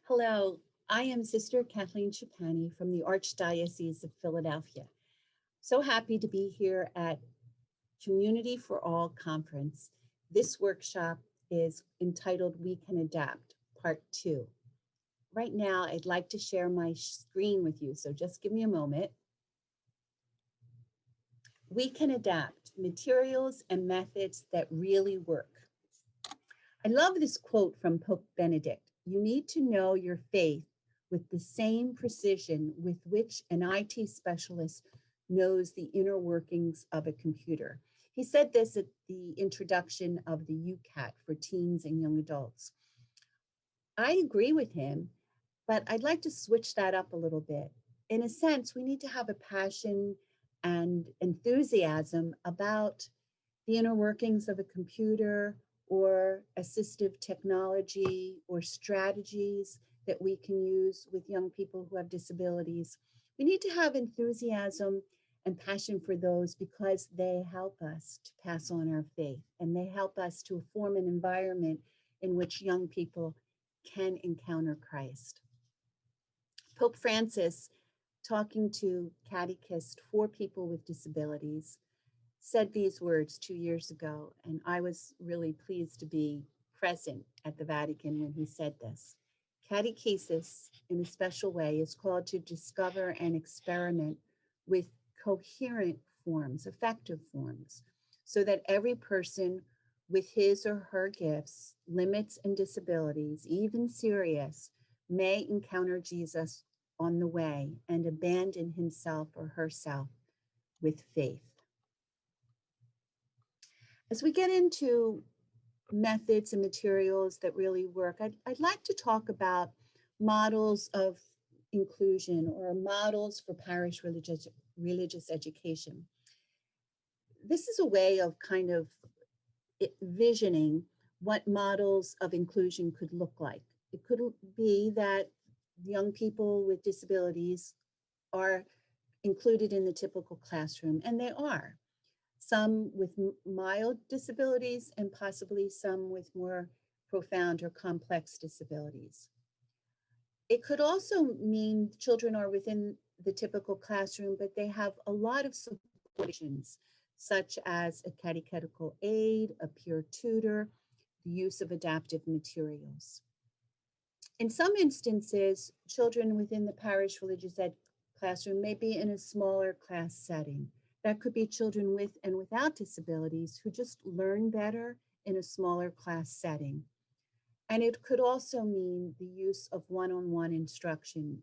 Hello, I am Sister Kathleen Schipani from the Archdiocese of Philadelphia. So happy to be here at Community for All Conference. This workshop is entitled We Can Adapt, Part 2. Right now, I'd like to share my screen with you, so just give me a moment. We can adapt materials and methods that really work. I love this quote from Pope Benedict. You need to know your faith with the same precision with which an IT specialist knows the inner workings of a computer. He said this at the introduction of the UCAT for teens and young adults. I agree with him, but I'd like to switch that up a little bit. In a sense, we need to have a passion and enthusiasm about the inner workings of a computer or assistive technology or strategies that we can use with young people who have disabilities. We need to have enthusiasm and passion for those because they help us to pass on our faith and they help us to form an environment in which young people can encounter Christ. Pope Francis, talking to catechists for people with disabilities, said these words 2 years ago, and I was really pleased to be present at the Vatican when he said this. Catechesis, in a special way, is called to discover and experiment with coherent forms, effective forms, so that every person with his or her gifts, limits, and disabilities, even serious, may encounter Jesus on the way and abandon himself or herself with faith. As we get into methods and materials that really work, I'd like to talk about models of inclusion or models for parish religious education. This is a way of kind of visioning what models of inclusion could look like. It could be that young people with disabilities are included in the typical classroom, and they are. Some with mild disabilities and possibly some with more profound or complex disabilities. It could also mean children are within the typical classroom, but they have a lot of supportions, such as a catechetical aid, a peer tutor, the use of adaptive materials. In some instances, children within the parish religious ed classroom may be in a smaller class setting. That could be children with and without disabilities who just learn better in a smaller class setting. And it could also mean the use of one-on-one instruction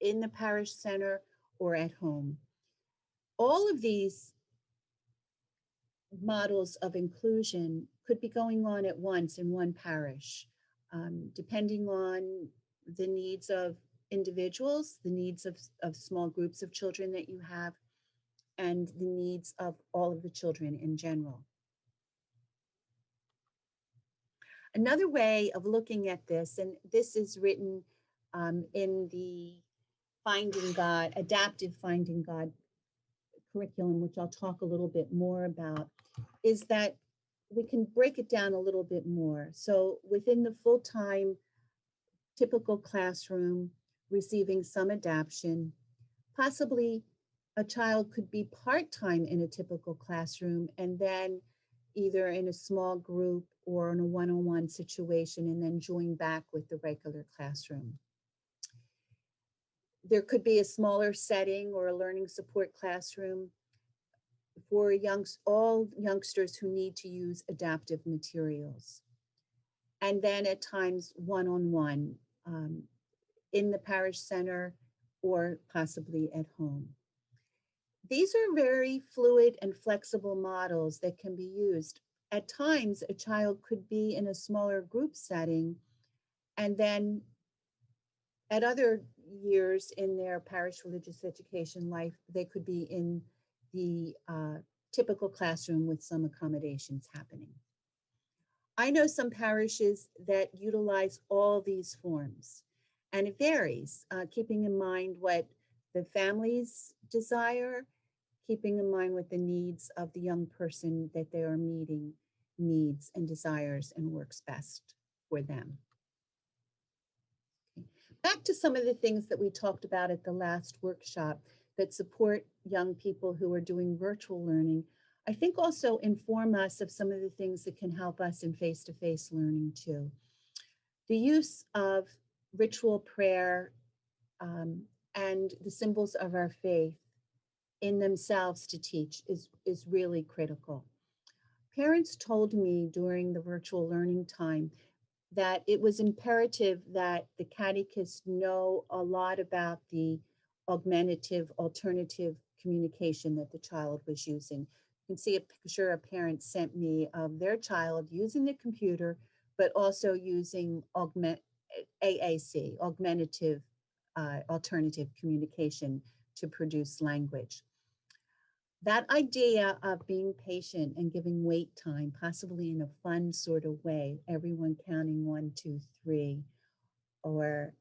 in the parish center or at home. All of these models of inclusion could be going on at once in one parish, depending on the needs of individuals, the needs of small groups of children that you have, and the needs of all of the children in general. Another way of looking at this, and this is written in the Finding God, Adaptive Finding God curriculum, which I'll talk a little bit more about, is that we can break it down a little bit more. So within the full-time typical classroom, receiving some adaptation, possibly a child could be part-time in a typical classroom and then either in a small group or in a one-on-one situation and then join back with the regular classroom. There could be a smaller setting or a learning support classroom for all youngsters who need to use adaptive materials. And then at times one-on-one in the parish center or possibly at home. These are very fluid and flexible models that can be used. At times, a child could be in a smaller group setting, and then at other years in their parish religious education life, they could be in the typical classroom with some accommodations happening. I know some parishes that utilize all these forms, and it varies, keeping in mind what the families desire, keeping in mind what the needs of the young person that they are meeting needs and desires and works best for them. Okay. Back to some of the things that we talked about at the last workshop that support young people who are doing virtual learning, I think also inform us of some of the things that can help us in face-to-face learning too. The use of ritual prayer and the symbols of our faith in themselves to teach is really critical. Parents told me during the virtual learning time that it was imperative that the catechists know a lot about the augmentative alternative communication that the child was using. You can see a picture a parent sent me of their child using the computer, but also using AAC, augmentative alternative communication, to produce language. That idea of being patient and giving wait time, possibly in a fun sort of way, everyone counting 1, 2, 3, or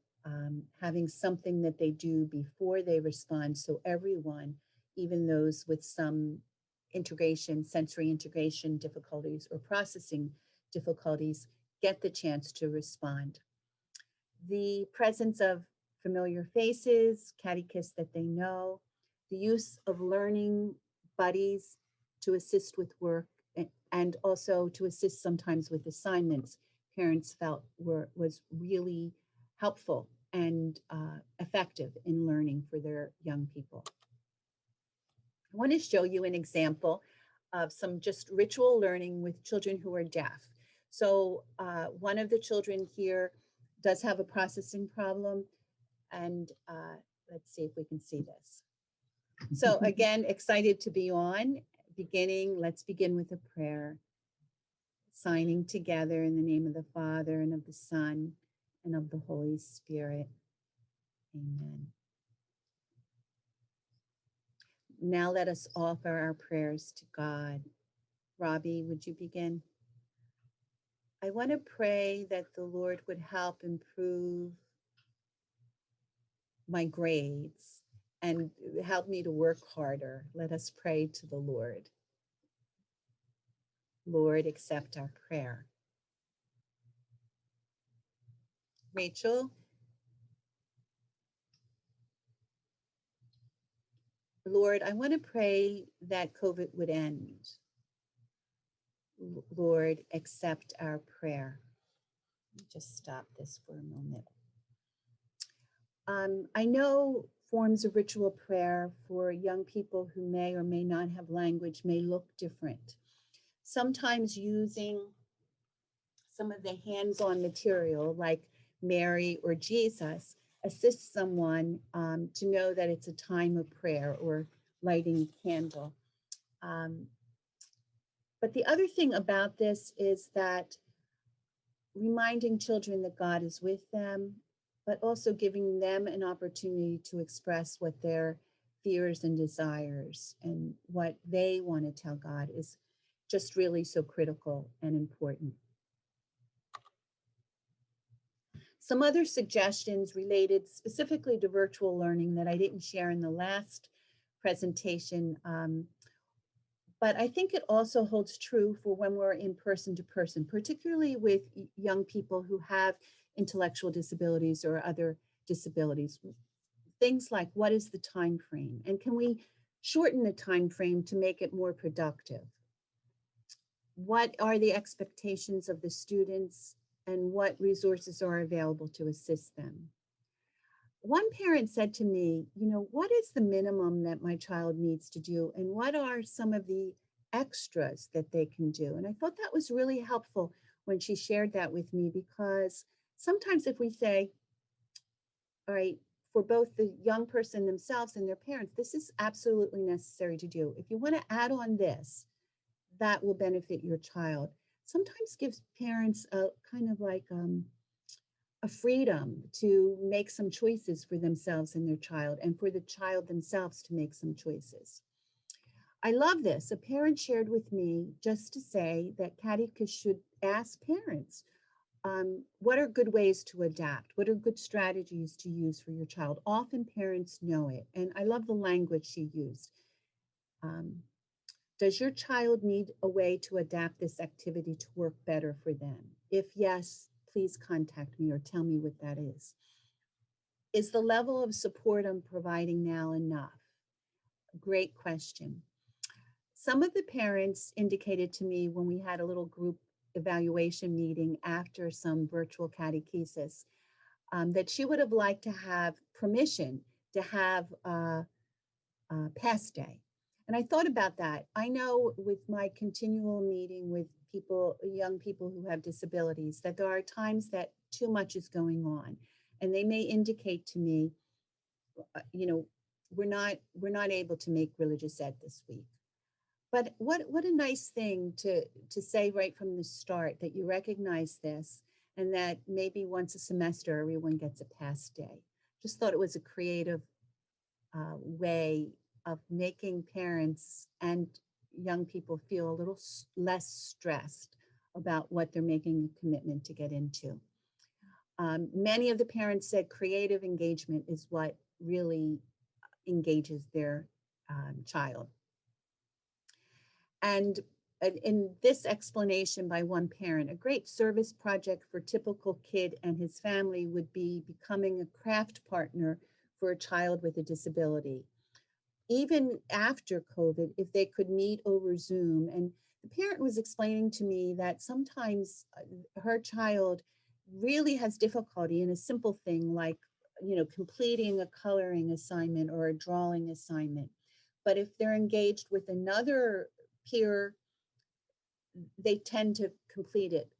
having something that they do before they respond, so everyone, even those with some sensory integration difficulties or processing difficulties, get the chance to respond. The presence of familiar faces, catechists that they know, the use of learning buddies to assist with work and also to assist sometimes with assignments, parents felt was really helpful and effective in learning for their young people. I want to show you an example of some just ritual learning with children who are deaf. So one of the children here does have a processing problem, and let's see if we can see this. So again, excited to be on. Let's begin with a prayer, signing together in the name of the Father and of the Son and of the Holy Spirit. Amen. Now let us offer our prayers to God. Robbie, would you begin? I want to pray that the Lord would help improve my grades and help me to work harder. Let us pray to the Lord. Lord, accept our prayer. Rachel? Lord, I want to pray that COVID would end. Lord, accept our prayer. Just stop this for a moment. I know forms of ritual prayer for young people who may or may not have language may look different. Sometimes using some of the hands-on material like Mary or Jesus assists someone to know that it's a time of prayer, or lighting a candle. But the other thing about this is that reminding children that God is with them, but also giving them an opportunity to express what their fears and desires and what they want to tell God is just really so critical and important. Some other suggestions related specifically to virtual learning that I didn't share in the last presentation, but I think it also holds true for when we're in person to person, particularly with young people who have intellectual disabilities or other disabilities. Things like, what is the time frame? And can we shorten the time frame to make it more productive? What are the expectations of the students and what resources are available to assist them? One parent said to me, what is the minimum that my child needs to do? And what are some of the extras that they can do? And I thought that was really helpful when she shared that with me, because sometimes if we say, all right, for both the young person themselves and their parents, this is absolutely necessary to do. If you want to add on this, that will benefit your child. Sometimes gives parents a kind of like a freedom to make some choices for themselves and their child, and for the child themselves to make some choices. I love this. A parent shared with me just to say that catechists should ask parents, what are good ways to adapt? What are good strategies to use for your child? Often parents know it. And I love the language she used. Does your child need a way to adapt this activity to work better for them? If yes, please contact me or tell me what that is. Is the level of support I'm providing now enough? Great question. Some of the parents indicated to me when we had a little group evaluation meeting after some virtual catechesis that she would have liked to have permission to have past day. And I thought about that. I know with my continual meeting with people, young people who have disabilities, that there are times that too much is going on. And they may indicate to me, we're not able to make religious ed this week. But what a nice thing to say right from the start, that you recognize this and that maybe once a semester everyone gets a past day. Just thought it was a creative way of making parents and young people feel a little less stressed about what they're making a commitment to get into. Many of the parents said creative engagement is what really engages their child. And in this explanation by one parent, a great service project for typical kid and his family would be becoming a craft partner for a child with a disability. Even after COVID, if they could meet over Zoom. And the parent was explaining to me that sometimes her child really has difficulty in a simple thing like, completing a coloring assignment or a drawing assignment. But if they're engaged with another peer, they tend to complete it,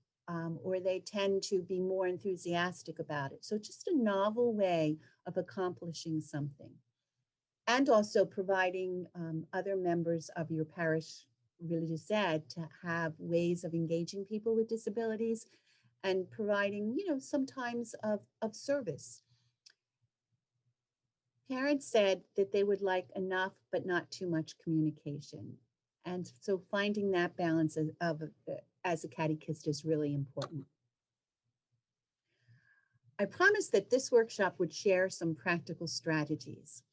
or they tend to be more enthusiastic about it. So just a novel way of accomplishing something. And also providing other members of your parish religious ed to have ways of engaging people with disabilities and providing, sometimes of service. Parents said that they would like enough, but not too much communication. And so finding that balance as a catechist is really important. I promised that this workshop would share some practical strategies.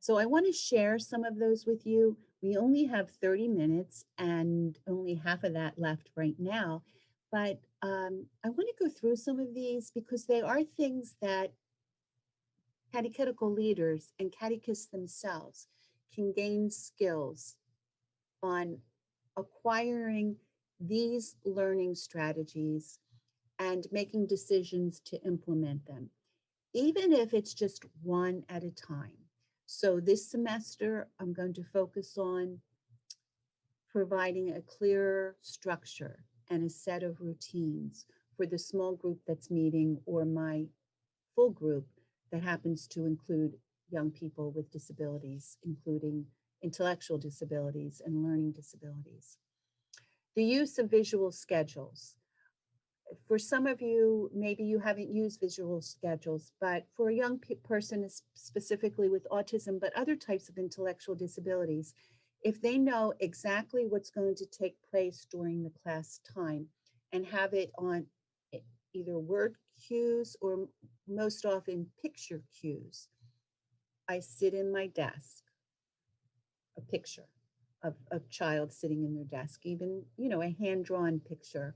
So I want to share some of those with you. We only have 30 minutes and only half of that left right now. But I want to go through some of these because they are things that catechetical leaders and catechists themselves can gain skills on acquiring these learning strategies and making decisions to implement them, even if it's just one at a time. So this semester, I'm going to focus on providing a clearer structure and a set of routines for the small group that's meeting or my full group that happens to include young people with disabilities, including intellectual disabilities and learning disabilities. The use of visual schedules. For some of you, maybe you haven't used visual schedules, but for a young person specifically with autism, but other types of intellectual disabilities, if they know exactly what's going to take place during the class time and have it on either word cues or most often picture cues. I sit in my desk, a picture of a child sitting in their desk, even, a hand-drawn picture.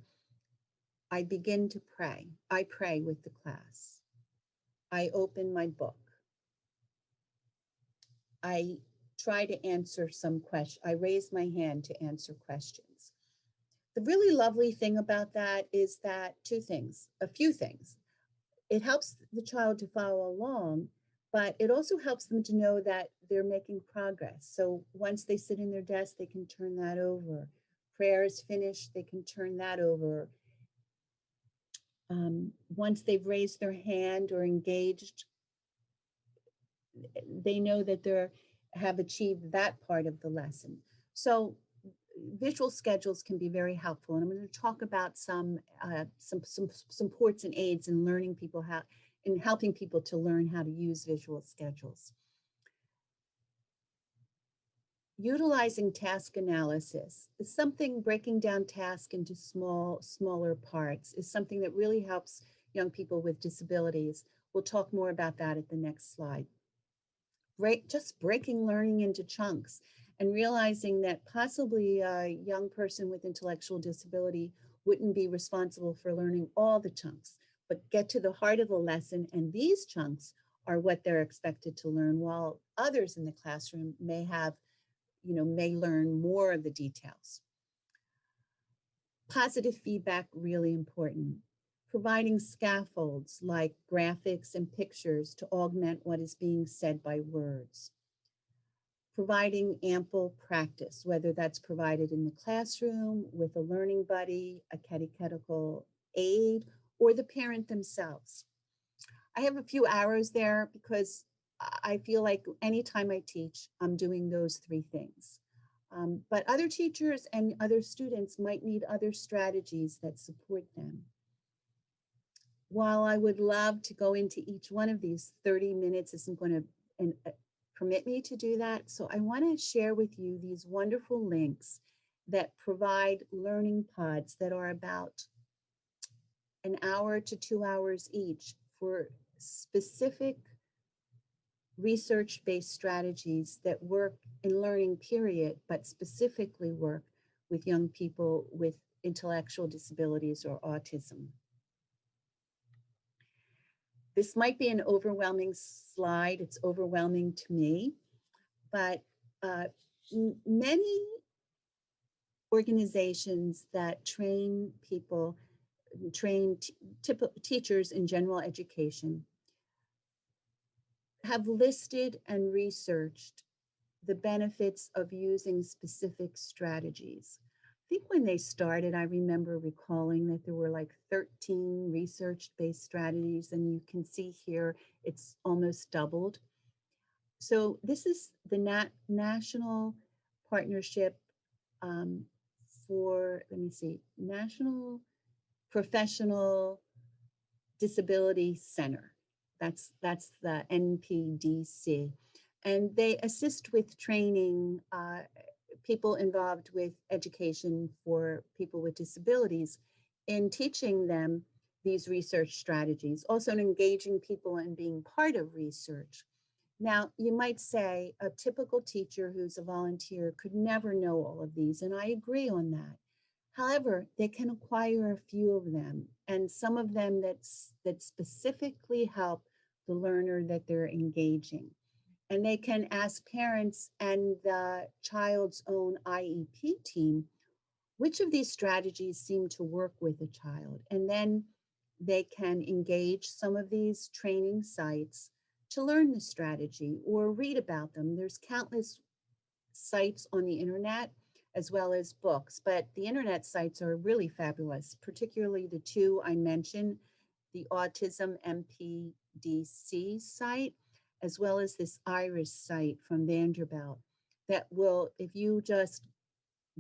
I begin to pray. I pray with the class. I open my book. I try to answer some questions. I raise my hand to answer questions. The really lovely thing about that is that a few things. It helps the child to follow along, but it also helps them to know that they're making progress. So once they sit in their desk, they can turn that over. Prayer is finished, they can turn that over. Once they've raised their hand or engaged, they know that they have achieved that part of the lesson. So visual schedules can be very helpful. And I'm going to talk about some supports and aids in learning people in helping people to learn how to use visual schedules. Utilizing task analysis is something, breaking down tasks into smaller parts is something that really helps young people with disabilities. We'll talk more about that at the next slide. Just breaking learning into chunks and realizing that possibly a young person with intellectual disability wouldn't be responsible for learning all the chunks, but get to the heart of the lesson. And these chunks are what they're expected to learn, while others in the classroom may have, may learn more of the details. Positive feedback, really important. Providing scaffolds like graphics and pictures to augment what is being said by words. Providing ample practice, whether that's provided in the classroom with a learning buddy, a catechetical aide, or the parent themselves. I have a few hours there because I feel like anytime I teach, I'm doing those three things. But other teachers and other students might need other strategies that support them. While I would love to go into each one of these, 30 minutes isn't going to permit me to do that. So I want to share with you these wonderful links that provide learning pods that are about an hour to 2 hours each for specific research-based strategies that work in learning, period, but specifically work with young people with intellectual disabilities or autism. This might be an overwhelming slide. It's overwhelming to me, but many organizations that train people, teachers in general education, have listed and researched the benefits of using specific strategies. I think when they started, I remember recalling that there were like 13 research-based strategies, and you can see here it's almost doubled. So this is the National Partnership for, National Professional Disability Center. That's the NPDC. And they assist with training people involved with education for people with disabilities in teaching them these research strategies, also in engaging people in being part of research. Now, you might say a typical teacher who's a volunteer could never know all of these, and I agree on that. However, they can acquire a few of them, and some of them that specifically help the learner that they're engaging. And they can ask parents and the child's own IEP team, which of these strategies seem to work with a child? And then they can engage some of these training sites to learn the strategy or read about them. There's countless sites on the internet as well as books, but the internet sites are really fabulous, particularly the two I mentioned, the Autism MPDC site, as well as this IRIS site from Vanderbilt that will, if you just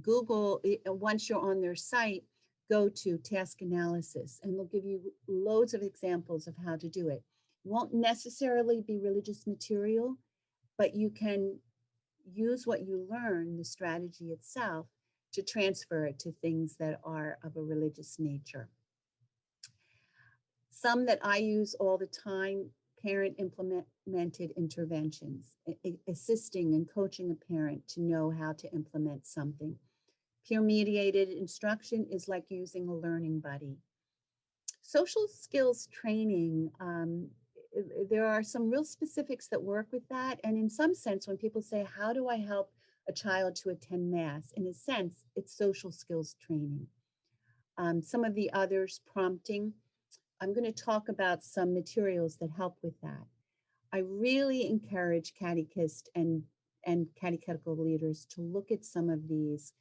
Google, once you're on their site, go to task analysis, and they'll give you loads of examples of how to do it. It won't necessarily be religious material, but you can use what you learn, the strategy itself, to transfer it to things that are of a religious nature. Some that I use all the time, parent implemented interventions, assisting and coaching a parent to know how to implement something. Peer mediated instruction is like using a learning buddy. Social skills training, there are some real specifics that work with that. And in some sense, when people say, how do I help a child to attend Mass? In a sense, it's social skills training. Some of the others, prompting. I'm going to talk about some materials that help with that. I really encourage catechists and catechetical leaders to look at some of these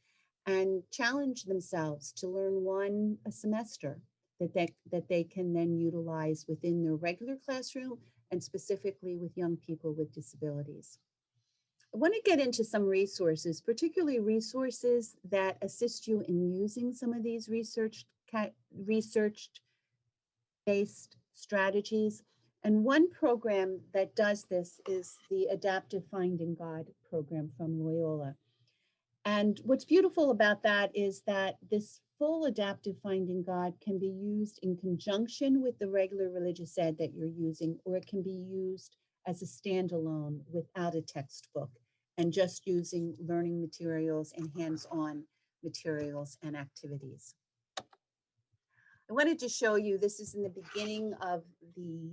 and challenge themselves to learn one a semester that they can then utilize within their regular classroom and specifically with young people with disabilities. I want to get into some resources, particularly resources that assist you in using some of these research-based strategies. And one program that does this is the Adaptive Finding God program from Loyola. And what's beautiful about that is that this full Adaptive Finding God can be used in conjunction with the regular religious ed that you're using, or it can be used as a standalone without a textbook and just using learning materials and hands-on materials and activities. I wanted to show you, this is in the beginning of the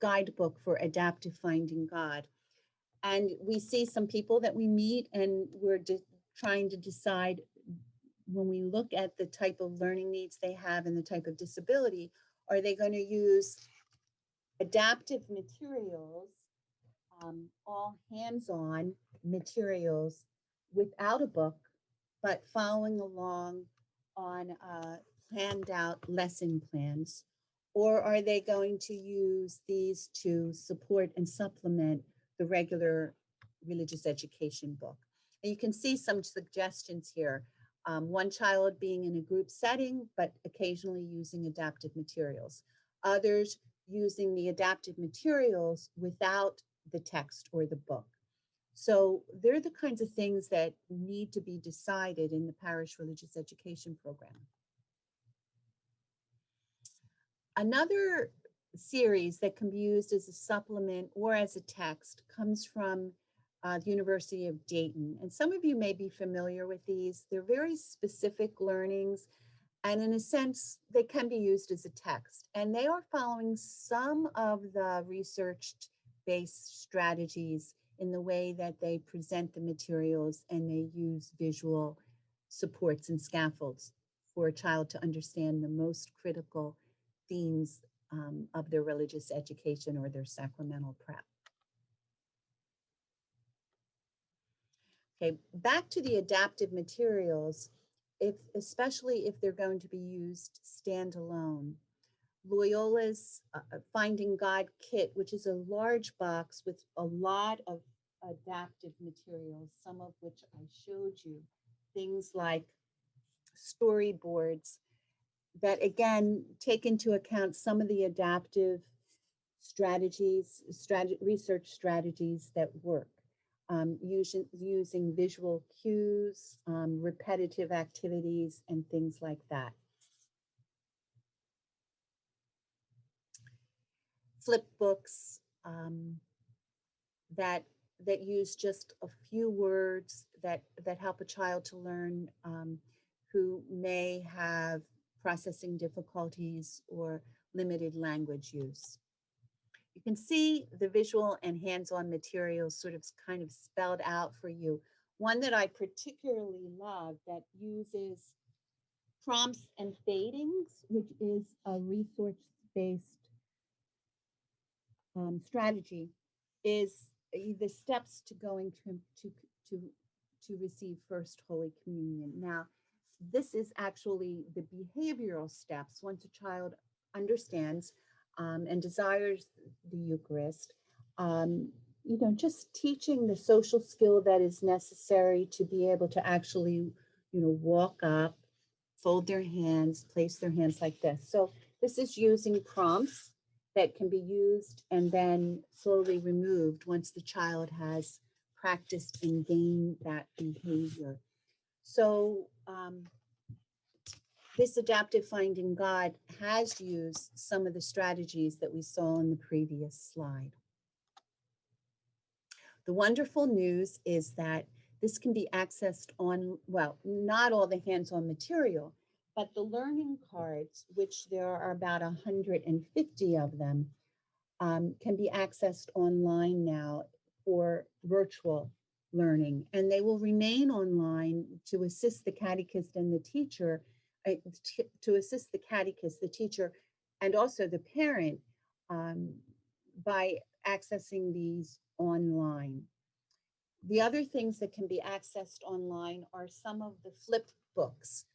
guidebook for adaptive finding God. And we see some people that we meet, and we're trying to decide, when we look at the type of learning needs they have and the type of disability, are they going to use adaptive materials, all hands-on materials without a book, but following along on planned out lesson plans? Or are they going to use these to support and supplement the regular religious education book? And you can see some suggestions here. One child being in a group setting, but occasionally using adaptive materials. Others using the adaptive materials without the text or the book. So they're the kinds of things that need to be decided in the parish religious education program. Another series that can be used as a supplement or as a text comes from the University of Dayton. And some of you may be familiar with these. They're very specific learnings, and in a sense, they can be used as a text. And they are following some of the research-based strategies in the way that they present the materials, and they use visual supports and scaffolds for a child to understand the most critical themes of their religious education or their sacramental prep. Okay, back to the adaptive materials, especially if they're going to be used standalone. Loyola's Finding God Kit, which is a large box with a lot of adaptive materials, some of which I showed you, things like storyboards that again take into account some of the adaptive strategies, research strategies that work. Using visual cues, repetitive activities, and things like that. Flip books that use just a few words that help a child to learn who may have processing difficulties or limited language use. You can see the visual and hands-on materials sort of kind of spelled out for you. One that I particularly love that uses prompts and fadings, which is a resource-based strategy, is the steps to going to receive First Holy Communion. Now, this is actually the behavioral steps once a child understands and desires the Eucharist. Just teaching the social skill that is necessary to be able to actually, walk up, fold their hands, place their hands like this. So this is using prompts that can be used and then slowly removed once the child has practiced and gained that behavior. So this adaptive finding God has used some of the strategies that we saw in the previous slide. The wonderful news is that this can be accessed on, well, not all the hands-on material, but the learning cards, which there are about 150 of them, can be accessed online now for virtual learning. And they will remain online to assist the catechist and the teacher, to assist the catechist, the teacher, and also the parent by accessing these online. The other things that can be accessed online are some of the flip books,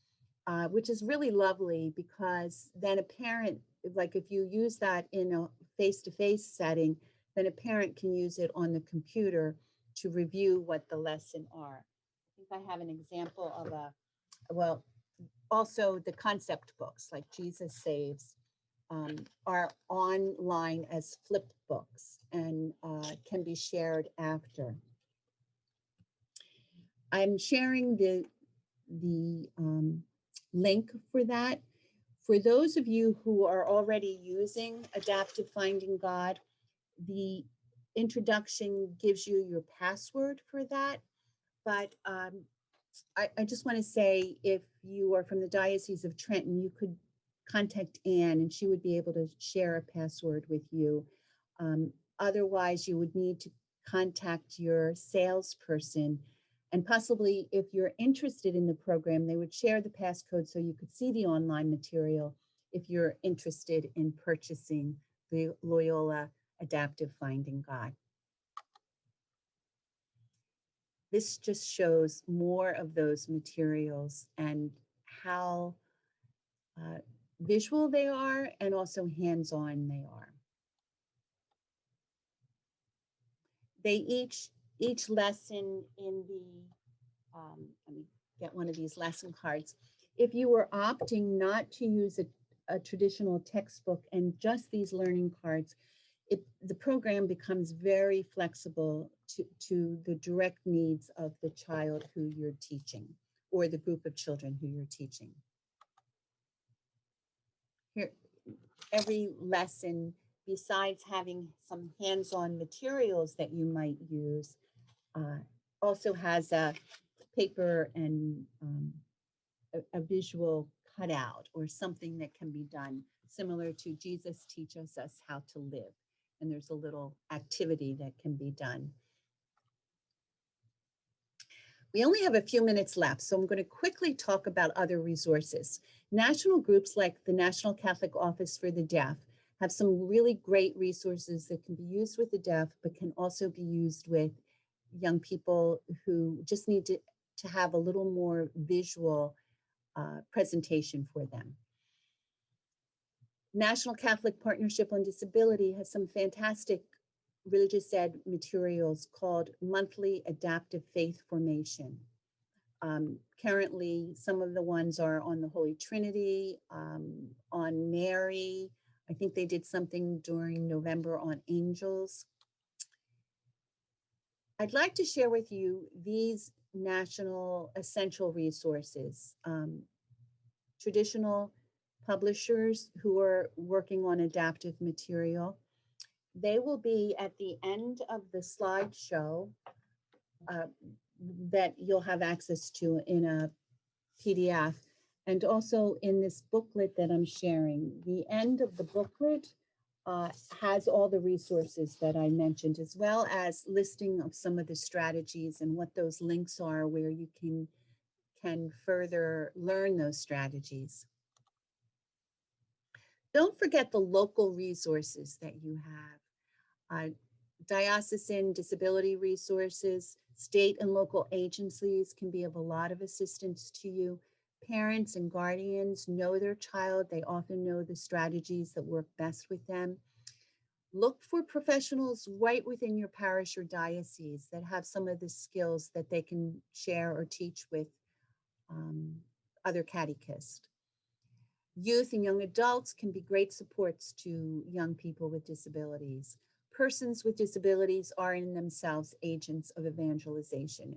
which is really lovely because then a parent, like if you use that in a face-to-face setting, then a parent can use it on the computer to review what the lesson are. I think I have an example of also the concept books like Jesus Saves are online as flip books and can be shared after. I'm sharing the link for that. For those of you who are already using Adaptive Finding God, the introduction gives you your password for that. But I just want to say, if you are from the Diocese of Trenton, you could contact Anne and she would be able to share a password with you. Otherwise, you would need to contact your salesperson. And possibly, if you're interested in the program, they would share the passcode so you could see the online material if you're interested in purchasing the Loyola Adaptive Finding God. This just shows more of those materials and how visual they are and also hands-on they are. They each lesson in the, let me get one of these lesson cards. If you were opting not to use a traditional textbook and just these learning cards, the program becomes very flexible to the direct needs of the child who you're teaching or the group of children who you're teaching. Here, every lesson, besides having some hands-on materials that you might use, also has a paper and a visual cutout or something that can be done similar to Jesus teaches us how to live. And there's a little activity that can be done. We only have a few minutes left, so I'm going to quickly talk about other resources. National groups like the National Catholic Office for the Deaf have some really great resources that can be used with the deaf, but can also be used with young people who just need to have a little more visual presentation for them. National Catholic Partnership on Disability has some fantastic religious ed materials called Monthly Adaptive Faith Formation. Currently, some of the ones are on the Holy Trinity, on Mary. I think they did something during November on angels. I'd like to share with you these national essential resources. Traditional publishers who are working on adaptive material. They will be at the end of the slideshow that you'll have access to in a PDF, and also in this booklet that I'm sharing. The end of the booklet has all the resources that I mentioned, as well as listing of some of the strategies and what those links are where you can further learn those strategies. Don't forget the local resources that you have. Diocesan disability resources, state and local agencies can be of a lot of assistance to you. Parents and guardians know their child. They often know the strategies that work best with them. Look for professionals right within your parish or diocese that have some of the skills that they can share or teach with other catechists. Youth and young adults can be great supports to young people with disabilities. Persons with disabilities are in themselves agents of evangelization.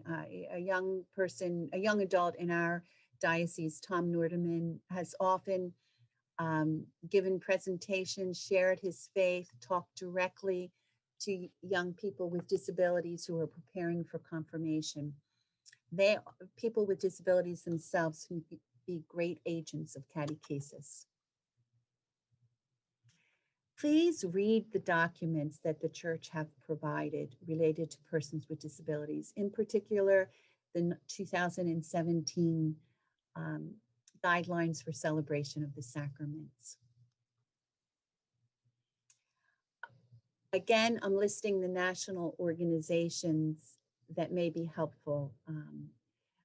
A young person, a young adult in our diocese, Tom Norderman, has often given presentations, shared his faith, talked directly to young people with disabilities who are preparing for confirmation. People with disabilities themselves can be great agents of catechesis. Please read the documents that the church have provided related to persons with disabilities, in particular, the 2017 guidelines for celebration of the sacraments. Again, I'm listing the national organizations that may be helpful.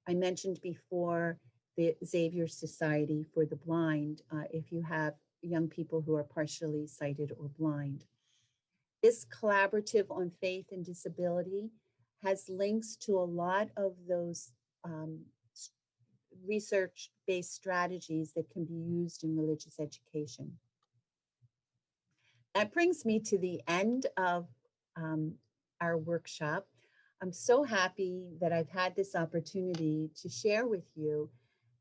I mentioned before the Xavier Society for the Blind, if you have young people who are partially sighted or blind. This collaborative on faith and disability has links to a lot of those research-based strategies that can be used in religious education. That brings me to the end of our workshop. I'm so happy that I've had this opportunity to share with you.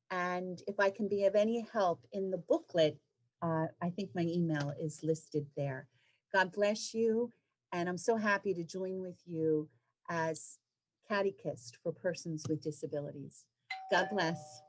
And if I can be of any help in the booklet, I think my email is listed there. God bless you. And I'm so happy to join with you as catechist for persons with disabilities. God bless.